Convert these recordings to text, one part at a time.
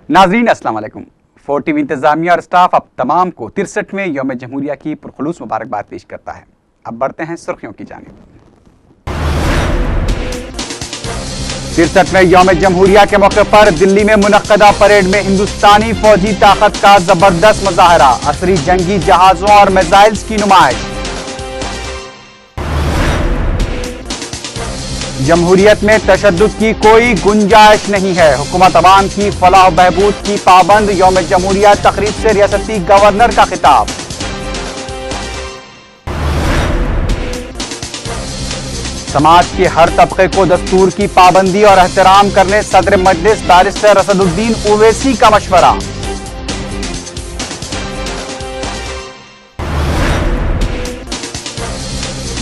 नाजरीन अस्सलाम वालेकुम। 4 टीवी इंतजामिया और स्टाफ अब तमाम को 63वें यौम जमहूरिया की पुरखुलूस मुबारकबाद पेश करता है। अब बढ़ते हैं सुर्खियों की जानिब। 63वें यौम जमहूरिया के मौके पर दिल्ली में मुनक्कदा परेड में हिंदुस्तानी फौजी ताकत का जबरदस्त मुजाहरा, असरी जंगी जहाजों और मिसाइल्स की नुमाइश। जमहूरियत में तशद्दुद की कोई गुंजाइश नहीं है, हुकूमत अवाम की फलाह बहबूद की पाबंद। यौम जमहूरिया तकरीब से रियासती गवर्नर का खिताब। समाज के हर तबके को दस्तूर की पाबंदी और एहतराम करने सदर मजलिस बैरिस्टर असदुद्दीन ओवैसी का मशवरा।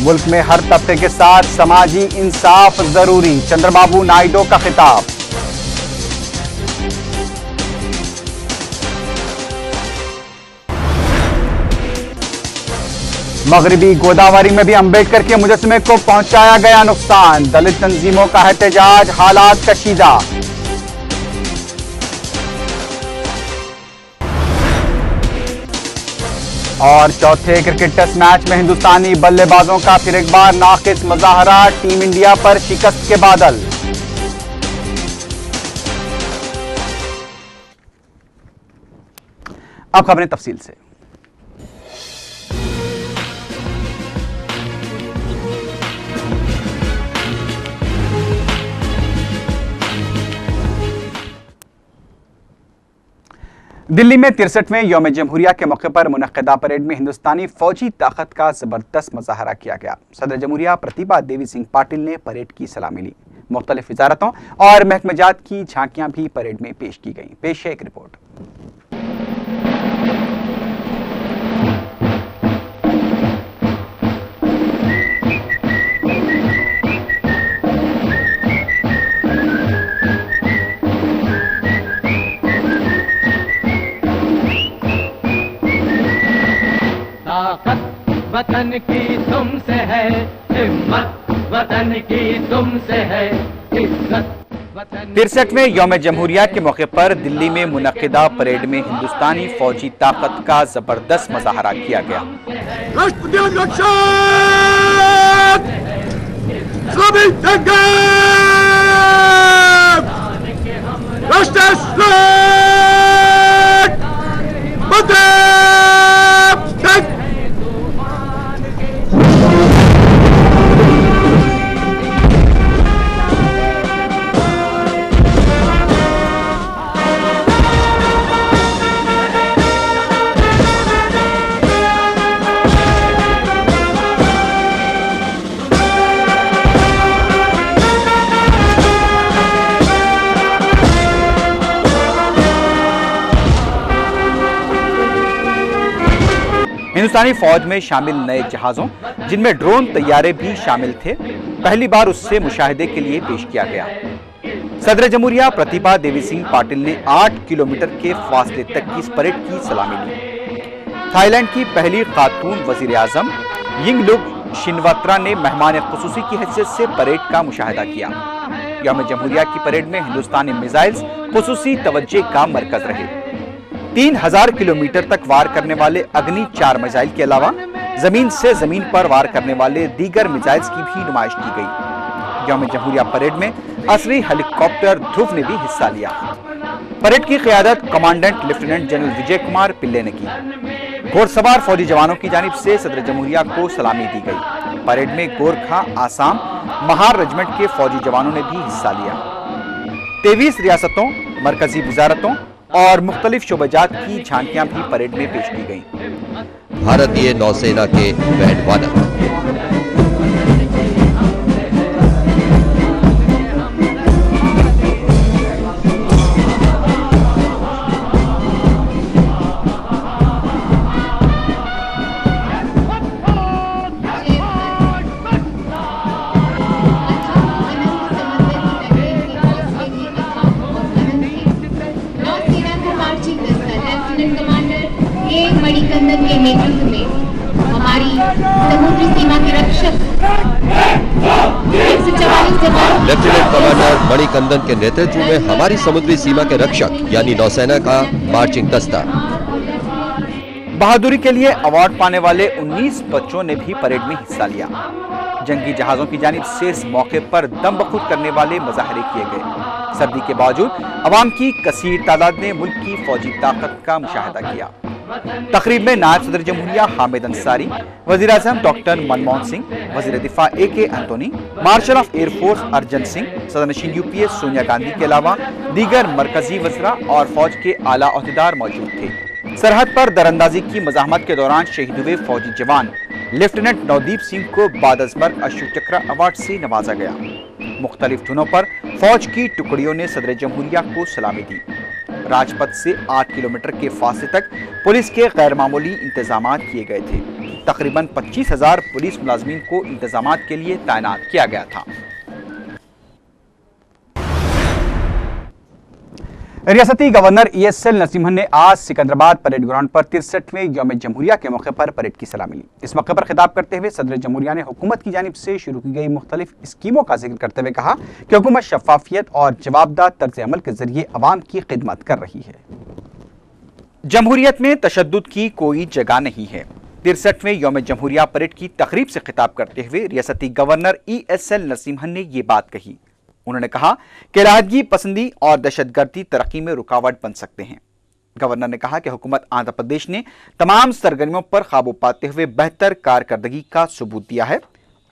मुल्क में हर तबके के साथ समाजी इंसाफ जरूरी, चंद्रबाबू नायडू का खिताब। मगरबी गोदावरी में भी अंबेडकर के मुजस्समे को पहुंचाया गया नुकसान, दलित तंजीमों का एहतजाज, हालात कशीदा। और चौथे क्रिकेट टेस्ट मैच में हिंदुस्तानी बल्लेबाजों का फिर एक बार नाकिस मुजाहरा, टीम इंडिया पर शिकस्त के बादल। अब खबरें तफसील से। दिल्ली में 63वें यौम जमहूरिया के मौके पर मुनक्कदा परेड में हिंदुस्तानी फौजी ताकत का जबरदस्त मुजाहरा किया गया। सदर जमहूरिया प्रतिभा देवी सिंह पाटिल ने परेड की सलामी ली। मुख्तलिफ वजारतों और महकमेजात की झांकियां भी परेड में पेश की गईं। पेश है एक रिपोर्ट। वतन की तुमसे है, हिम्मत वतन की तुमसे है, इज्जत वतन। 63वें यौम जमहूरिया के मौके पर दिल्ली में मुनक्किदा परेड में हिंदुस्तानी फौजी ताकत का जबरदस्त मुजाहरा किया गया। हिंदुस्तानी फौज में शामिल नए जहाजों, जिनमें ड्रोन तैयारे भी शामिल थे, पहली बार उससे मुशाहिदे के लिए पेश किया गया। सदर जमहूरिया प्रतिभा देवी सिंह पाटिल ने 8 किलोमीटर के फासले तक की इस परेड की सलामी ली। थाईलैंड की पहली खातून वजीर आजम यिंगलुक शिनवात्रा ने मेहमान खुसूसी की हैसियत से परेड का मुशाहिदा किया। यौम जमहूरिया की परेड में हिंदुस्तानी मिसाइल्स खुसूसी तवज्जे का मरकज रहे। 3000 किलोमीटर तक वार करने वाले अग्नि 4 मिसाइल के अलावा जमीन से जमीन पर वार करने वाले दीगर मिसाइल्स की भी नुमाइश की गई। यौम जमहूरिया परेड में असरी हेलीकॉप्टर ध्रुव ने भी हिस्सा लिया। परेड की क़यादत commandant lieutenant general Vijay Kumar पिल्ले ने की। घोड़सवार फौजी जवानों की जानिब से सदर जमहूरिया को सलामी दी गई। परेड में गोरखा, आसाम, महार रेजिमेंट के फौजी जवानों ने भी हिस्सा लिया। 23 रियासतों, मरकजी वजारतों और मुख्तलिफ शोबाजात की झांकियां भी परेड में पेश की गईं। भारतीय नौसेना के बैंड वादक मणिकंदन के नेतृत्व में हमारी समुद्री सीमा के रक्षक 244 जवान लेफ्टिनेंट कमांडर मणिकंदन के नेतृत्व में हमारी समुद्री सीमा के रक्षक यानी नौसेना का मार्चिंग दस्ता। बहादुरी के लिए अवार्ड पाने वाले 19 बच्चों ने भी परेड में हिस्सा लिया। जंगी जहाजों की जानिब से इस मौके पर दम बखूद करने वाले मुजाहरे किए गए। सर्दी के बावजूद अवाम की कसीर तादाद ने मुल्क की फौजी ताकत का मुशाहिदा किया। तकरीब में नायब सदर जमहूरिया हामिद अंसारी, वजीर आजम डॉक्टर मनमोहन सिंह, वजीर दिफा AK Antony, marshal of air force Arjan Singh, सदरनशीन UPS सोनिया गांधी के अलावा दीगर मरकजी वज़रा और फौज के आला ओहदेदार मौजूद थे। सरहद पर दरअंदाजी की मज़ाहमत के दौरान शहीद हुए फौजी जवान लेफ्टिनेंट नवदीप सिंह को बादअज़मर अशोक चक्र अवार्ड से नवाजा गया। मुख्तलिफ धुनों पर फौज की टुकड़ियों ने सदर जमहूरिया को सलामी दी। राजपथ से 8 किलोमीटर के फासले तक पुलिस के गैर मामूली इंतजाम किए गए थे। तकरीबन 25,000 पुलिस मुलाजमीन को इंतजामात के लिए तैनात किया गया था। रियासती गवर्नर ESL नरसिम्हन ने आज सिकंदराबाद परेड ग्राउंड पर 63वें यौम जमहूरिया के मौके पर परेड की सलामी ली। इस मौके पर खिताब करते हुए सदर जमहूरिया ने हुकूमत की जानिब से शुरू की गई मुख्तलिफ स्कीमों का जिक्र करते हुए कहा कि हुकूमत शफाफियत और जवाबदार तर्ज अमल के जरिए अवाम की खिदमत कर रही है। जमहूरियत में तशद्दुद की कोई जगह नहीं है। 63वें यौम जमहूरिया परेड की तकरीब से खिताब करते हुए रियासती गवर्नर ESL नरसिम्हन ने ये बात कही। उन्होंने कहा कि राहतगी पसंदी और दहशतगर्दी तरक्की में रुकावट बन सकते हैं। गवर्नर ने कहा कि हुकूमत आंध्र प्रदेश ने तमाम सरगर्मियों पर काबू पाते हुए बेहतर कारकर्दगी का सबूत दिया है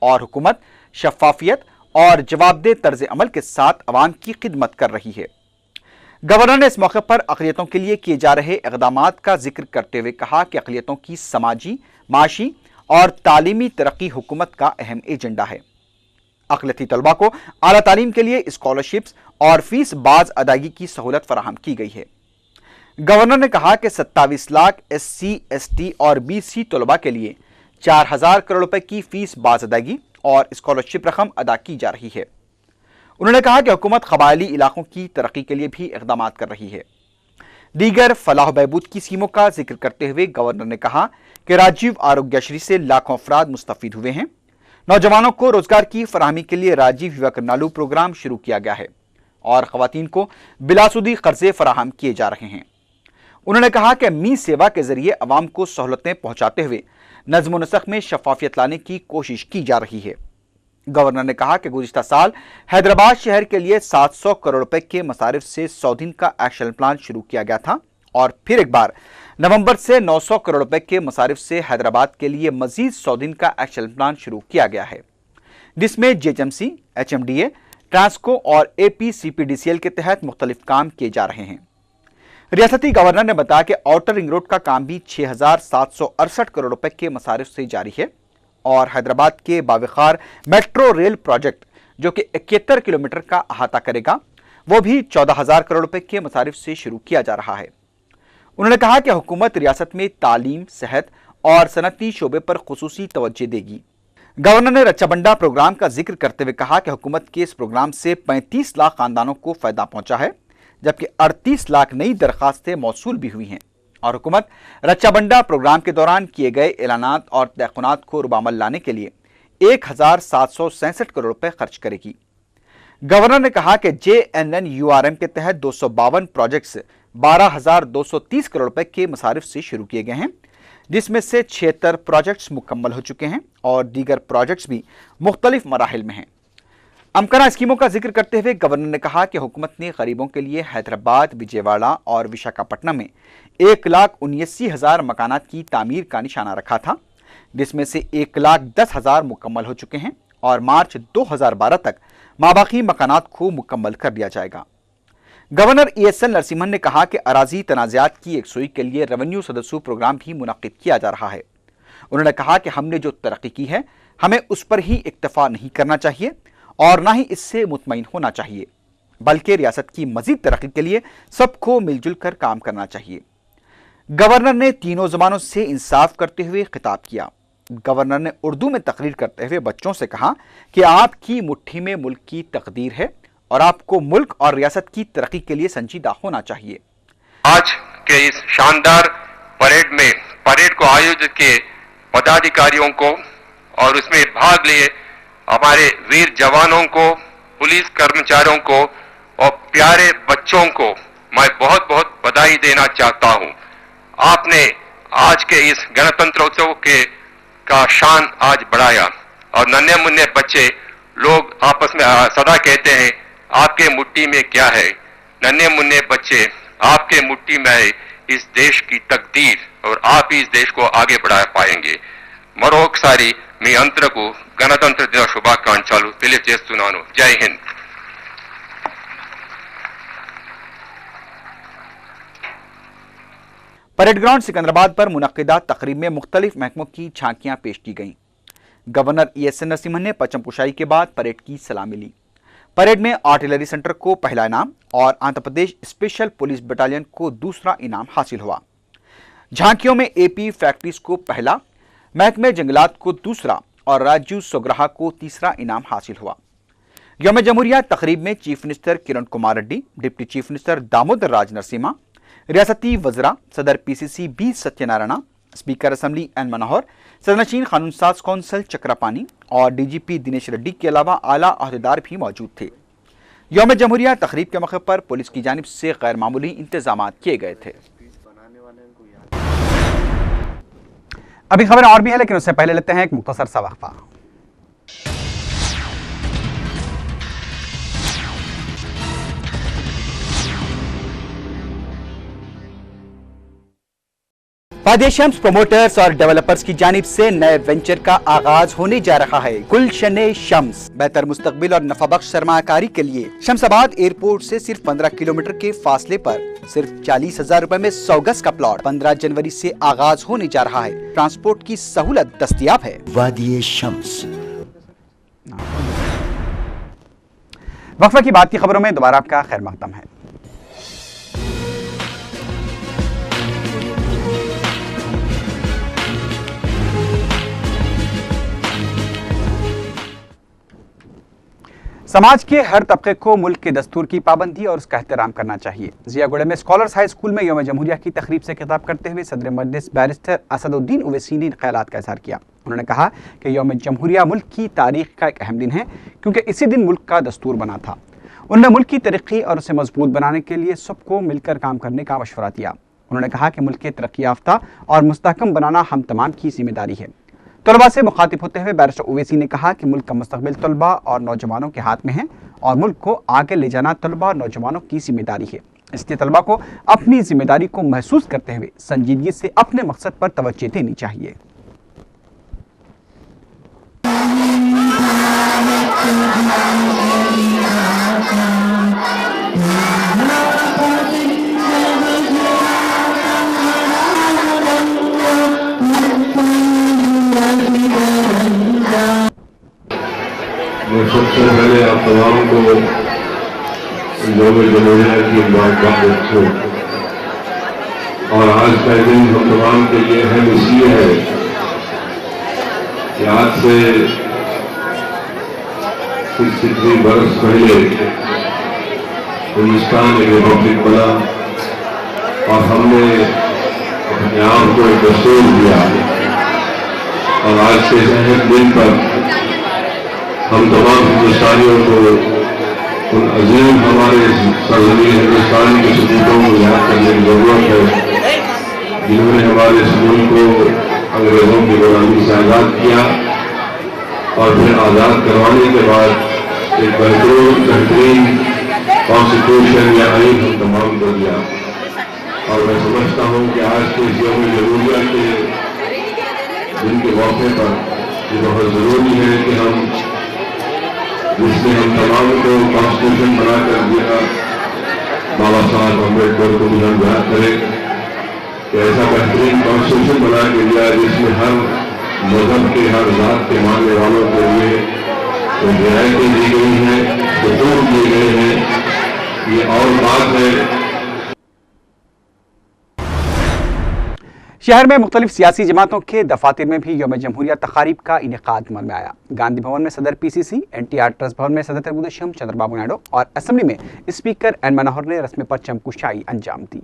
और हुकूमत शफाफियत और जवाबदेह तर्ज अमल के साथ अवाम की खिदमत कर रही है। गवर्नर ने इस मौके पर अक़लियतों के लिए किए जा रहे इक़दामात का जिक्र करते हुए कहा कि अक़लियतों की समाजी, माशी और तालीमी तरक्की हुकूमत का अहम एजेंडा है। अक़लियती तलबा को आला तालीम के लिए स्कॉलरशिप्स और फीस बाज अदायगी की सहूलत फराहम की गई है। गवर्नर ने कहा कि 27 लाख SC, ST और BC तलबा के लिए 4,000 करोड़ रुपए की फीस बाज अदायगी और स्कॉलरशिप रकम अदा की जा रही है। उन्होंने कहा कि हुकूमत क़बायली इलाकों की तरक्की के लिए भी इक़दाम कर रही है। दीगर फलाह बहबूद की स्कीमों का जिक्र करते हुए गवर्नर ने कहा कि राजीव आरोग्यश्री से लाखों अफराद मुस्तफीद हुए हैं। नौजवानों को रोजगार की फराहमी के लिए राजीव युवा करनालू प्रोग्राम शुरू किया गया है और खवातीन को बिलासुदी कर्जे फराहम किए जा रहे हैं। उन्होंने कहा कि मी सेवा के जरिए अवाम को सहूलतें पहुंचाते हुए नज़्म नस्ख में शफाफियत लाने की कोशिश की जा रही है। गवर्नर ने कहा कि गुज़िश्ता साल हैदराबाद शहर के लिए 700 करोड़ रुपए के मसारिफ से 100 दिन का एक्शन प्लान शुरू किया गया था और फिर एक बार नवंबर से 900 करोड़ रुपए के मसारिफ से हैदराबाद के लिए मजीद 100 दिन का एक्शन प्लान शुरू किया गया है, जिसमें GHMC, HMDA, ट्रांसको और APCPDCL के तहत मुख्तलिफ काम किए जा रहे हैं। रियासती गवर्नर ने बताया कि आउटर रिंग रोड का काम भी 6,768 करोड़ रुपए के मसारिफ से जारी है और हैदराबाद के बावखार मेट्रो रेल प्रोजेक्ट जो कि 71 किलोमीटर का अहाता करेगा वो भी 14,000 करोड़ रुपए के मसारिफ से शुरू किया जा रहा है। उन्होंने कहा कि हुकूमत रियासत में तालीम, सेहत और सनती शोबे पर खुसूसी तवज्जो देगी। गवर्नर ने रच्चाबंडा प्रोग्राम का जिक्र करते हुए कहा कि हुकूमत के इस प्रोग्राम से 35 लाख खानदानों को फायदा पहुंचा है, जबकि 38 लाख नई दरखास्तें मौसूल भी हुई हैं और हुकूमत रच्चाबंडा प्रोग्राम के दौरान किए गए ऐलानात और तयक़ुनात को रुबामल लाने के लिए 1,767 करोड़ रुपए खर्च करेगी। गवर्नर ने कहा कि JNNURM के तहत 252 प्रोजेक्ट्स 12,230 करोड़ रुपए के मसारिफ से शुरू किए गए हैं, जिसमें से 76 प्रोजेक्ट्स मुकम्मल हो चुके हैं और दीगर प्रोजेक्ट्स भी मुख्तलिफ मराहिल में हैं। अमकना स्कीमों का जिक्र करते हुए गवर्नर ने कहा कि हुकूमत ने गरीबों के लिए हैदराबाद, विजयवाड़ा और विशाखापट्टनम में 1,79,000 मकानात की तामीर का निशाना रखा था, जिसमें से 1,10,000 मुकम्मल हो चुके हैं और मार्च 2012 तक माबाकी मकानात को मुकम्मल कर दिया जाएगा। गवर्नर ESL नरसिम्हन ने कहा कि अराजी तनाज़ात की एकसुई के लिए रेवेन्यू सदस्यू प्रोग्राम भी मुनक्किद किया जा रहा है। उन्होंने कहा कि हमने जो तरक्की की है हमें उस पर ही इक्तफा नहीं करना चाहिए और ना ही इससे मुतमईन होना चाहिए, बल्कि रियासत की मजीद तरक्की के लिए सबको मिलजुल कर काम करना चाहिए। गवर्नर ने तीनों ज़बानों से इंसाफ करते हुए खिताब किया। गवर्नर ने उर्दू में तकरीर करते हुए बच्चों से कहा कि आपकी मुट्ठी में मुल्क की तकदीर है और आपको मुल्क और रियासत की तरक्की के लिए संजीदा होना चाहिए। आज के इस शानदार परेड को आयोजित किए पदाधिकारियों को और उसमें भाग लिए हमारे वीर जवानों को, पुलिस कर्मचारियों को और प्यारे बच्चों को मैं बहुत बहुत बधाई देना चाहता हूं। आपने आज के इस गणतंत्र उत्सव के का शान आज बढ़ाया और नन्हे मुन्ने बच्चे लोग आपस में सदा कहते हैं आपके मुट्ठी में क्या है। नन्हे मुन्ने बच्चे, आपके मुट्ठी में है इस देश की तकदीर और आप ही इस देश को आगे बढ़ा पाएंगे। మరొకసారి మీ అందరకు గణతంత్ర దిన శుభాకాంక్షలు తెలియజేస్తున్నాను। జై హింద్। परेड ग्राउंड सिकंदराबाद पर मुनक्किदा तकरीब में मुख्तलिफ महकमों की झांकियां पेश की गईं। गवर्नर ES नरसिम्हन ने परचम कुशाई के बाद परेड की सलामी ली। परेड में आर्टिलरी सेंटर को पहला इनाम और Andhra Pradesh special police battalion को दूसरा इनाम हासिल हुआ। झांकियों में AP फैक्ट्रीज को पहला, महकमे जंगलात को दूसरा और राजू सोग्राहा को तीसरा इनाम हासिल हुआ। यौम जमहूरिया तकरीब में chief minister Kiran Kumar Reddy, deputy chief minister Damodar Raj Narasimha, रियासती वज़रा सदर PCC B Satyanarayana, speaker assembly N Manohar, सदनशीन कानून साज कौंसल चक्रपानी और DGP दिनेश रेड्डी के अलावा आला अहदेदार भी मौजूद थे। यौम जमहूरिया तकरीब के मौके पर पुलिस की जानिब से गैर मामूली इंतजाम किए गए थे। अभी खबर और भी है, लेकिन उससे पहले लेते हैं एक मुख्तसर सा वक्फा। वादिया शम्स प्रोमोटर्स और डेवलपर्स की जानिब से नए वेंचर का आगाज होने जा रहा है। गुलशने शम्स बेहतर मुस्तकबिल और नफाबख्श सरमायाकारी के लिए शमसाबाद एयरपोर्ट से सिर्फ 15 किलोमीटर के फासले पर सिर्फ 40,000 रुपए में 100 गज का प्लॉट 15 जनवरी से आगाज होने जा रहा है। ट्रांसपोर्ट की सहूलत दस्तयाब है। वादिया शम्स। वक्फा की बात की खबरों में दोबारा आपका खैर मकदम है। समाज के हर तबके को मुल्क के दस्तूर की पाबंदी और उसका एहतराम करना चाहिए। जियागुड़ा में स्कॉलर्स हाई स्कूल में यौम जमहूरिया की तकरीब से खिताब करते हुए सदर मजलिस बैरिस्टर असदुद्दीन ओवैसी ने ख्यालात का इजहार किया। उन्होंने कहा कि यौम जमहूरिया मुल्क की तारीख का एक अहम दिन है, क्योंकि इसी दिन मुल्क का दस्तूर बना था। उन्होंने मुल्क की तरक्की और उसे मजबूत बनाने के लिए सबको मिलकर काम करने का मशवरा दिया। उन्होंने कहा कि मुल्क के तरक्की याफ्ता और मुस्तहकम बनाना हम तमाम की जिम्मेदारी है। तलबा से मुखातिब होते हुए बैरिस्टर ओवैसी ने कहा कि मुल्क का मुस्तकबिल तलबा और नौजवानों के हाथ में है और मुल्क को आगे ले जाना तलबा और नौजवानों की जिम्मेदारी है। इसलिए तलबा को अपनी जिम्मेदारी को महसूस करते हुए संजीदगी से अपने मकसद पर तवज्जो देनी चाहिए। मैं सबसे पहले आप तमाम को यौम जमहूरिया की मुबारकबाद देता हूँ। और आज का दिन हम तमाम के लिए अहम इसलिए है कि आज से 63 बरस पहले हिंदुस्तान एक रिपब्लिक बना और हमने अपने आप को एक दस्तूर दिया। और आज के इस अहम दिन पर हम तमाम हिंदुस्तानियों को उन अजीम हमारे सरजमीन हिंदुस्तान के सपूतों को याद करने की जरूरत है, जिन्होंने हमारे इस मुल्क को अंग्रेजों की गुलामी से आज़ाद किया और फिर आज़ाद करवाने के बाद एक बेहतरीन कॉन्स्टिट्यूशन या आइन हम तमाम कर दिया। और मैं समझता हूँ कि आज के इस यौम जमहूरिया के दिन के मौके पर ये बहुत ज़रूरी है कि हम जिसने हम तमाम को कॉन्स्टिट्यूशन बना कर दिया, बाबा साहब अम्बेडकर को भी हम याद करें कि ऐसा बेहतरीन कॉन्स्टिट्यूशन बना के दिया जिसमें हर मजहब के, हर जात के मानने वालों के लिए रियायतें दी गई हैं, हुकूक दिए गए हैं। ये और बात है। शहर में मुख्तलिफ सियासी जमातों के दफातर में भी यौम जमहूरिया तकारीब का इनेकाद अमल में आया। गांधी भवन में सदर PCC, NTR ट्रस्ट भवन में सदर तेलुगुदेशम चंद्रबाबू नायडू और असेंबली में स्पीकर N मनोहर ने रस्म परचम कुशाई अंजाम दी।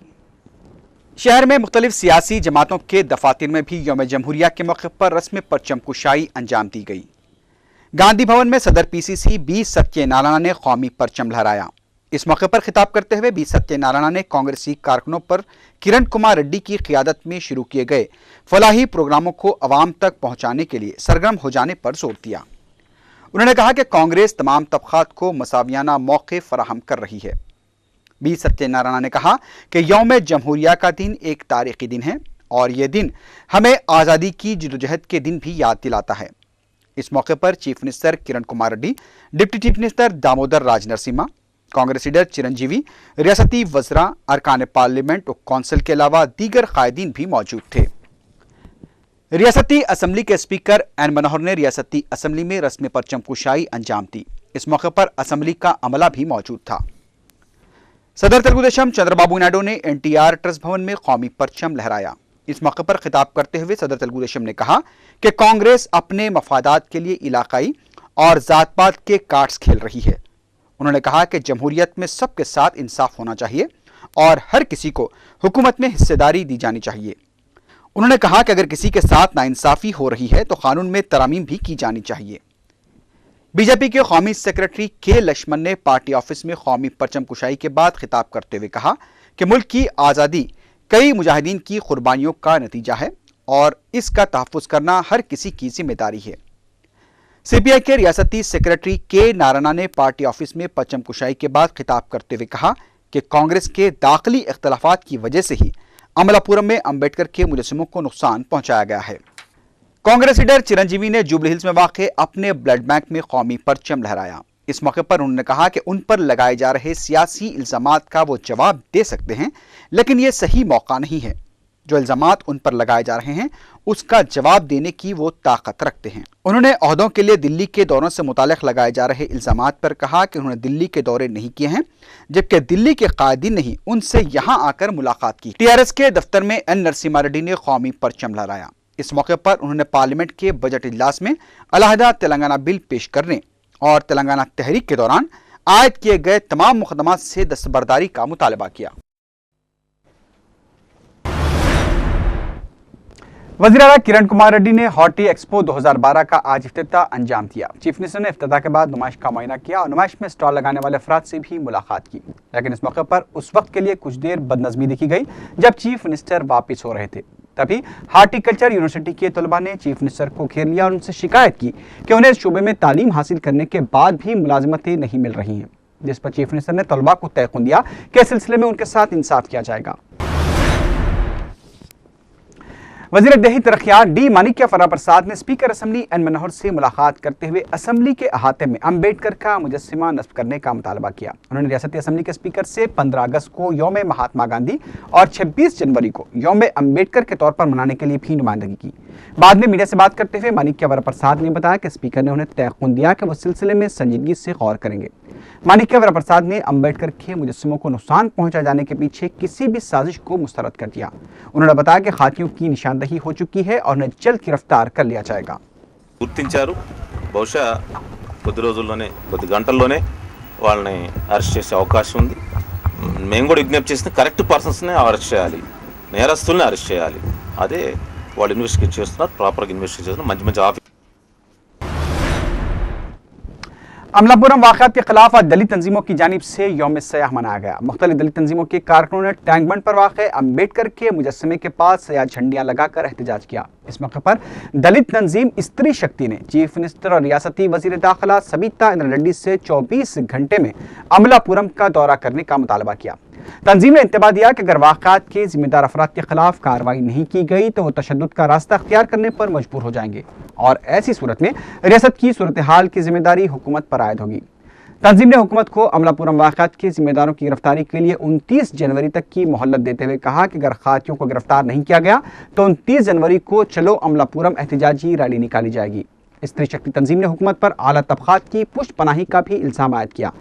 शहर में मुख्तलिफ सियासी जमातों के दफातर में भी यौम जमहूरिया के मौके पर रस्म परचम कुशाई अंजाम दी गई। गांधी भवन में सदर पीसीसी बी सत्यनारायण ने कौमी परचम लहराया। इस मौके पर खिताब करते हुए बी सत्यनारायण ने कांग्रेसी कारकुनों पर किरण कुमार रेड्डी की क़ियादत में शुरू किए गए फलाही प्रोग्रामों को अवाम तक पहुंचाने के लिए सरगर्म हो जाने पर जोर दिया। उन्होंने कहा कि कांग्रेस तमाम तबकात को मसावियाना मौके फराहम कर रही है। बी सत्यनारायण ने कहा कि यौम जमहूरिया का दिन एक तारीखी दिन है और यह दिन हमें आज़ादी की जदोजहद के दिन भी याद दिलाता है। इस मौके पर chief minister Kiran Kumar Reddy, deputy chief minister Damodar Raj Narasimha, Congress leader Chiranjeevi, रियासती वज़रा, अरकान पार्लियामेंट और कौंसिल के अलावा दीगर कायदीन भी मौजूद थे। रियासती असम्बली के स्पीकर एन मनोहर ने रियासती असम्बली में रस्म परचम कुशाई अंजाम दी। इस मौके पर असम्बली का अमला भी मौजूद था। सदर तेलुगुदेशम चंद्रबाबू नायडू ने एनटीआर ट्रस्ट भवन में कौमी परचम लहराया। इस मौके पर खिताब करते हुए सदर तेलुगुदेशम ने कहा कि कांग्रेस अपने मफादात के लिए इलाकाई और जात पात के कार्ड्स खेल रही है। उन्होंने कहा कि जमहूरियत में सबके साथ इंसाफ होना चाहिए और हर किसी को हुकूमत में हिस्सेदारी दी जानी चाहिए। उन्होंने कहा कि अगर किसी के साथ नाइंसाफी हो रही है तो कानून में तरमीम भी की जानी चाहिए। बीजेपी के कौमी सेक्रेटरी के लक्ष्मण ने पार्टी ऑफिस में कौमी परचम कुशाई के बाद खिताब करते हुए कहा कि मुल्क की आज़ादी कई मुजाहिदीन की कुर्बानियों का नतीजा है और इसका तहफ़्फ़ुज़ करना हर किसी की जिम्मेदारी है। सीपीआई के रियासती सेक्रेटरी के नारायणा ने पार्टी ऑफिस में परचम कुशाई के बाद खिताब करते हुए कहा कि कांग्रेस के दाखिली इख्तलाफात की वजह से ही अमलापुरम में अंबेडकर के मुजस्सिमों को नुकसान पहुंचाया गया है। कांग्रेस लीडर चिरंजीवी ने जुबली हिल्स में वाक़ अपने ब्लड बैंक में कौमी परचम लहराया। इस मौके पर उन्होंने कहा कि उन पर लगाए जा रहे सियासी इल्जामात का वो जवाब दे सकते हैं, लेकिन ये सही मौका नहीं है। जो इल्जामात उन पर लगाए जा रहे हैं उसका जवाब देने की वो ताकत रखते हैं। उन्होंने ओहदों के लिए दिल्ली के दौरों से मुताल्लिक़ लगाए जा रहे इल्जामात पर कहा कि उन्होंने दिल्ली के दौरे नहीं किए हैं, जबकि दिल्ली के कायदीन ने ही उनसे यहां आकर मुलाकात की। टीआरएस के दफ्तर में एन नरसिम्हा रेड्डी ने कौमी परचम लहराया। इस मौके पर उन्होंने पार्लियामेंट के बजट इजलास में अलहदा तेलंगाना बिल पेश करने और तेलंगाना तहरीक के दौरान आयद किए गए तमाम मुकदमात से दस्तबरदारी का मुतालबा किया। वज़ीर आला किरण कुमार रेड्डी ने हॉर्टी एक्सपो 2012 का आज इफ्तिताह अंजाम दिया। चीफ मिनिस्टर ने इफ्तिताह के बाद नुमाइश का मुआयना किया और नुमाइश में स्टॉल लगाने वाले अफराद से भी मुलाकात की, लेकिन इस मौके पर उस वक्त के लिए कुछ देर बदनज़मी देखी गई जब चीफ मिनिस्टर वापस हो रहे थे। तभी हार्टिकल्चर यूनिवर्सिटी के तलबा ने चीफ मिनिस्टर को घेर लिया और उनसे शिकायत की कि उन्हें इस शोबे में तालीम हासिल करने के बाद भी मुलाजमतें नहीं मिल रही हैं, जिस पर चीफ मिनिस्टर ने तलबा को तयक़ुन दिया कि इस सिलसिले में उनके साथ इंसाफ किया जाएगा। वज़ीर देही तरक्यात डी मानिक्या फरा प्रसाद ने स्पीकर असम्बली एन मनोहर से मुलाकात करते हुए असम्बली के अहाते में अंबेडकर का मुजस्सिमा नस्ब करने का मुतालबा किया। उन्होंने रियासती असम्बली के स्पीकर से 15 अगस्त को यौम महात्मा गांधी और 26 जनवरी को यौम अंबेडकर के तौर पर मनाने के लिए भी नुमाइंदगी की। बाद में मीडिया से बात करते हुए मानिक्या फरा प्रसाद ने बताया कि स्पीकर ने उन्हें तयक़ुन दिया कि वो सिलसिले में संजीदगी से गौर करेंगे। मानिक्या फरा प्रसाद ने अंबेडकर के मुजस्सिमों को नुकसान पहुंचाए जाने के पीछे किसी भी साजिश को मुस्तरद कर दिया। उन्होंने बताया कि खातियों की निशानदही हो चुकी है और उन्हें जल्द गिरफ्तार कर लिया जाएगा। గుర్తించారు బహుశా కొద్ది రోజుల్లోనే కొద్ది గంటల్లోనే వాళ్ళని అరెస్ట్ చేసే అవకాశం ఉంది। మేము కూడా విజ్ఞప్తి చేసిన కరెక్ట్ పర్సన్స్ని అరెస్ట్ చేయాలి, నేరస్తుల్ని అరెస్ట్ చేయాలి। అదే వాళ్ళు ఇన్వెస్టిగేట్ చేస్తున్నారు, ప్రాపర్గా ఇన్వెస్టిగేట్ చేస్తున్నారు। మంచి మంచి ఆఫీస్ अमलापुरम वाक़यात के खिलाफ आज दलित तंजीमों की जानिब से यौम सयाह मनाया गया। मुख्तलिफ दलित तंजीमों के कारकुनों ने टैंक बंड पर वाक़ अंबेडकर के मुजस्समे के पास सयाह झंडियाँ लगाकर एहतजाज किया। इस मौके पर दलित तंजीम स्त्री शक्ति ने चीफ मिनिस्टर और रियासती वज़ीर दाखिला सबिता इंद्रा रेड्डी से 24 घंटे में अमलापुरम का दौरा करने का मुतालबा किया। तंजीम ने इंतबाह दिया कि अगर वाक़यात के जिम्मेदार अफराद के खिलाफ कार्रवाई नहीं की गई तो वो तशद्दुद का रास्ता अख्तियार करने पर मजबूर हो जाएंगे और ऐसी सूरत में रियासत की सूरत हाल की जिम्मेदारी हुकूमत पर आयद होगी। तंजीम ने हुकूमत को अमलापुरम वाक़यात के जिम्मेदारों की गिरफ्तारी के लिए 29 जनवरी तक की मोहलत देते हुए कहा कि अगर खातियों को गिरफ्तार नहीं किया गया तो 29 जनवरी को चलो अमलापुरम एहतजाजी रैली निकाली जाएगी। स्त्री शक्ति तंजीम ने हुकूमत पर आला तबकात की पुष्ट पनाही का भी इल्ज़ाम आयद किया।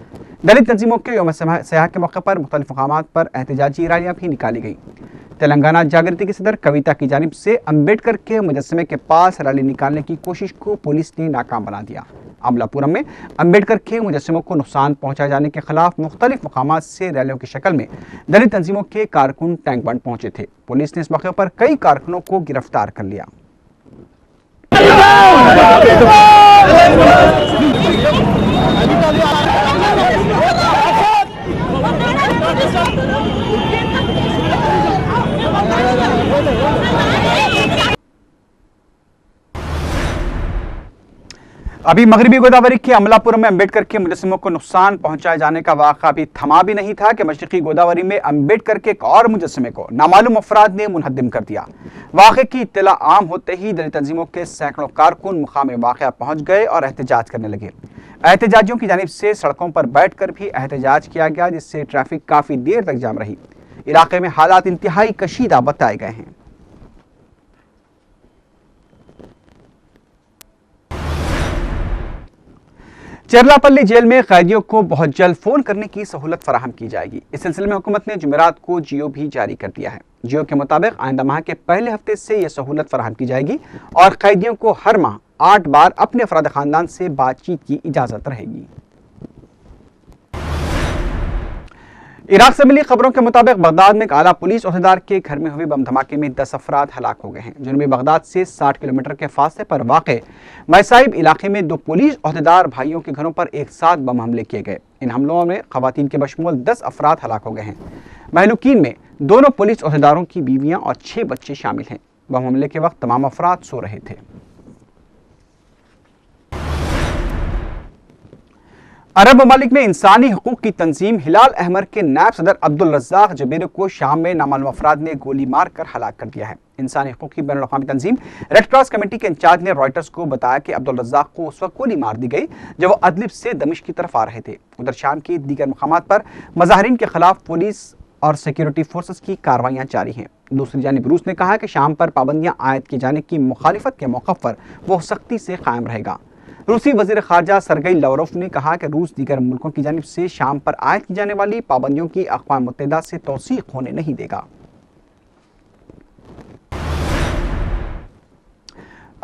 दलित तंजीमों के यौम सयाह के मौके पर मुख्तलिफ मकामात पर एहतजाजी रैलियाँ भी निकाली गई। तेलंगाना जागृति की सदर कविता की जानिब से अंबेडकर के मुजस्समे के पास रैली निकालने की कोशिश को पुलिस ने नाकाम बना दिया। अमलापुरम में अंबेडकर के मुजस्समों को नुकसान पहुंचाए जाने के खिलाफ मुख्तलिफ मकामात से रैलियों की शक्ल में दलित तंजीमों के कारकुन टैंक बंड पहुंचे थे। पुलिस ने इस मौके पर कई कारकुनों को गिरफ्तार कर लिया। अभी मगरबी गोदावरी के अमलापुरम में अम्बेडकर के मुजस्समों को नुकसान पहुंचाए जाने का वाक़ा अभी थमा भी नहीं था कि मशरकी गोदावरी में अम्बेडकर के एक और मुजस्समे को नामालूम अफराद ने मुनहद्दिम कर दिया। वाक़े की इत्तला आम होते ही दलित तंजीमों के सैकड़ों कारकुन मुकाम वाक़या पहुंच गए और एहतजाज करने लगे। एहतजाजियों की जानिब से सड़कों पर बैठकर भी एहतजाज किया गया, जिससे ट्रैफिक काफी देर तक जाम रही। इलाके में हालात इंतहाई कशीदा बताए गए हैं। चरलापल्ली जेल में कैदियों को बहुत जल्द फोन करने की सहूलत फराहम की जाएगी। इस सिलसिले में हुकूमत ने जुमेरात को जियो भी जारी कर दिया है। जियो के मुताबिक आइंदा माह के पहले हफ्ते से यह सहूलत फराहम की जाएगी और कैदियों को हर माह 8 बार अपने अफराद खानदान से बातचीत की इजाजत रहेगी। इराक से मिली खबरों के मुताबिक बगदाद में एक आला पुलिस ओहदेदार के घर में हुए बम धमाके में 10 अफराद हलाक हो गए हैं। जुनूबी बगदाद से 60 किलोमीटर के फासले पर वाक़े मैसाइब इलाके में 2 पुलिस ओहदेदार भाइयों के घरों पर एक साथ बम हमले किए गए। इन हमलों में खवातीन के बशमूल 10 अफराद हलाक हो गए हैं। महलूकीन में 2 पुलिस ओहदेदारों की बीवियां और 6 बच्चे शामिल हैं। बम हमले के वक्त तमाम अफराद सो रहे थे। अरब ममालिक में इंसानी हकूक की तंजीम हिलाल अहमर के नायब सदर अब्दुल रज़्ज़ाक जबीर को शाम में नामालूम अफराद ने गोली मारकर हलाक कर दिया है। इंसानी हकूक की बैनुल अक़वामी तंजीम रेड क्रॉस कमेटी के इंचार्ज ने रॉयटर्स को बताया कि अब्दुल रज़्ज़ाक को उस वक्त गोली मार दी गई जब वो अदलिब से दमिश्क की तरफ आ रहे थे। उधर शाम के दीगर मकामात पर मज़ाहिरीन के खिलाफ पुलिस और सिक्योरिटी फोर्सेस की कार्रवाइयाँ जारी हैं। दूसरी जानिब रूस ने कहा कि शाम पर पाबंदियाँ आयद किए जाने की मुखालिफत के मौक़िफ़ पर वो सख्ती से कायम रहेगा। रूसी वज़ीर ख़ारजा सरगई लावरोफ ने कहा कि रूस दीगर मुल्कों की जानिब से शाम पर आयद की जाने वाली पाबंदियों की अक़वाम मुत्तहिदा से तौसीक़ होने नहीं देगा।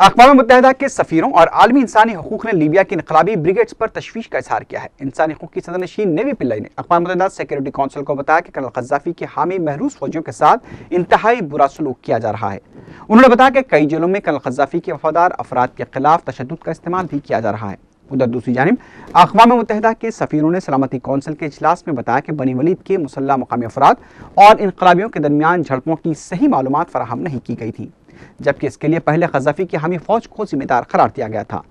अक़वाम मुत्तहिदा के सफ़ीरों और आलमी इंसानी हकूक़ ने लीबिया की इनक़लाबी ब्रिगेड्स पर तशवीश का इज़हार किया है। इंसानी हकूक़ की सदरनशीन नेवी पिल्लई ने अक़वाम मुत्तहिदा सिक्योरिटी काउंसिल को बताया कि कर्नल क़ज़्ज़ाफ़ी के हामी महरूस फ़ौजियों के साथ इंतहाई बुरा सलूक किया जा रहा है। उन्होंने बताया कि कई जेलों में कर्नल क़ज़्ज़ाफ़ी के वफ़ादार अफराद के खिलाफ तशद्दुद का इस्तेमाल भी किया जा रहा है। उधर दूसरी जानिब अक़वाम मुत्तहिदा के सफ़ीरों ने सलामती कौंसिल के इजलास में बताया कि बनी वलीद के मुसल्लह मुकामी अफराद और इनक़लाबियों के दरमियान झड़पों की सही मालूमात फराहम नहीं की गई थी, जबकि इसके लिए पहले क़ज़्ज़ाफ़ी की हामी फ़ौज को जिम्मेदार करार दिया गया था।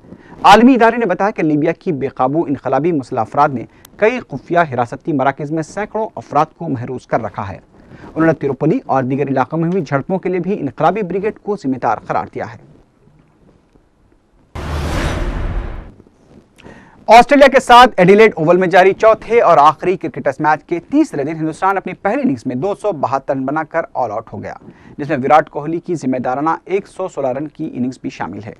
आलमी इदारे ने बताया कि लीबिया की बेकाबू इनक़लाबी मुसल्लह अफराद ने कई खुफिया हिरासती मराकज़ में सैकड़ों अफराद को महरूस कर रखा है। उन्होंने तिरुपली और दीगर इलाकों में हुई झड़पों के लिए भी इनक़लाबी ब्रिगेड को जिम्मेदार करार दिया है। ऑस्ट्रेलिया के साथ एडिलेड ओवल में जारी चौथे और आखिरी क्रिकेट टेस्ट मैच के तीसरे दिन हिंदुस्तान अपनी पहली इनिंग्स में 272 रन बनाकर ऑल आउट हो गया, जिसमें विराट कोहली की जिम्मेदाराना 116 रन की इनिंग्स भी शामिल है।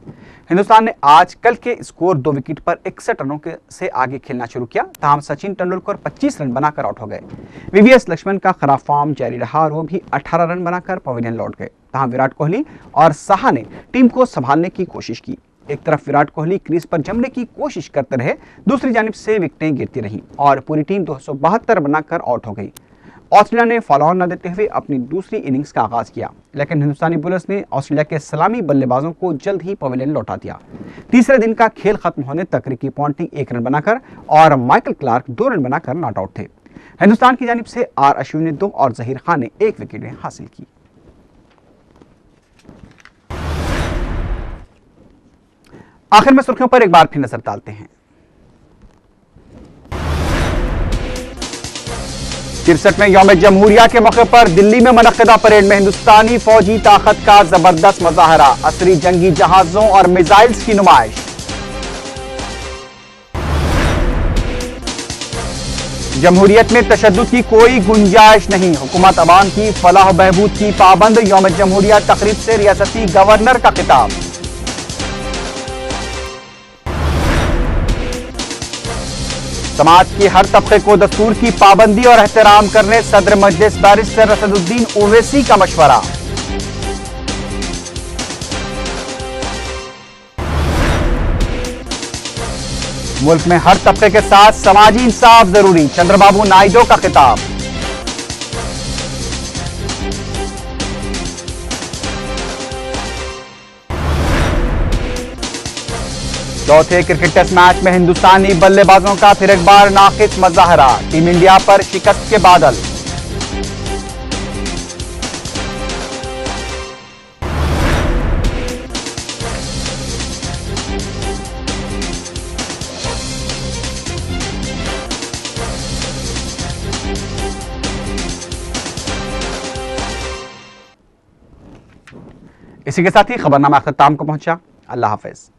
हिंदुस्तान ने आज कल के स्कोर 2 विकेट पर 61 रनों से आगे खेलना शुरू किया। तमाम सचिन तेंदुलकर 25 रन बनाकर आउट हो गए। वीवीएस लक्ष्मण का खराब फॉर्म जारी रहा और वो भी 18 रन बनाकर पवेलियन लौट गए। तहाँ विराट कोहली और साहा ने टीम को संभालने की कोशिश की। एक तरफ विराट कोहली क्रीज पर जमने की कोशिश करते रहे, दूसरी जानिब से विकेटें गिरती रहीं और पूरी टीम 272 बनाकर आउट हो गई। ऑस्ट्रेलिया ने फॉलो ऑन न देते हुए अपनी दूसरी इनिंग्स का आगाज किया, लेकिन हिंदुस्तानी बॉलर्स ने ऑस्ट्रेलिया के सलामी बल्लेबाजों को जल्द ही पवेलियन लौटा दिया। तीसरे दिन का खेल खत्म होने तक रिकी पॉन्टिंग 1 रन बनाकर और माइकल क्लार्क 2 रन बनाकर नॉट आउट थे। हिंदुस्तान की जानिब से आर अश्विन ने 2 और जहीर खान ने 1 विकेट हासिल की। आखिर में सुर्खियों पर एक बार फिर नजर डालते हैं। 63वें यौम जमहूरिया के मौके पर दिल्ली में मुनक्किदा परेड में हिंदुस्तानी फौजी ताकत का जबरदस्त मुजाहरा, असरी जंगी जहाजों और मिसाइल्स की नुमाइश। जमहूरियत में तशद्दुद की कोई गुंजाइश नहीं, हुकूमत अवाम की फलाह बहबूद की पाबंद। यौम जमहूरिया तकरीब से रियासती गवर्नर का खिताब। समाज के हर तबके को दस्तूर की पाबंदी और एहतराम करने सदर मजलिस बैरिस्टर असदुद्दीन ओवैसी का मशवरा। मुल्क में हर तबके के साथ समाजी इंसाफ जरूरी, चंद्रबाबू नायडू का खिताब। चौथे क्रिकेट टेस्ट मैच में हिंदुस्तानी बल्लेबाजों का फिर एक बार नाकिस मुजाहरा, टीम इंडिया पर शिकस्त के बादल। इसी के साथ ही खबरनामा अख्ताम को पहुंचा। अल्लाह हाफिज।